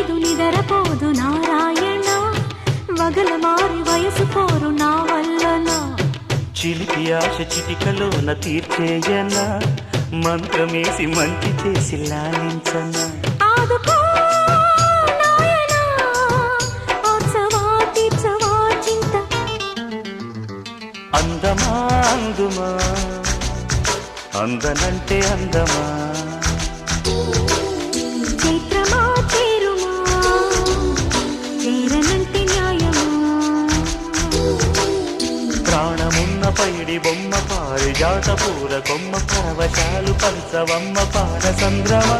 లేదు నిదరపోదు నారాయణ వగల మారి వయసు పోరు నా వల్లనా చిలిపి ఆశ చిటికలోన తీర్చేయనా మంత్రమేసి మంచి చేసి లాలించనా ఆదుకో నాయనా ఆర్చవా తీర్చవా చింత అందమా అందుమా అందనంటే అందమా చైత్రమా చేరుమా చేరనంటే న్యాయమా ప్రాణమున్న పైడి బొమ్మ పారిజాత పూల కొమ్మ పరవశాలు పంచవమ్మ పార సంద్రమ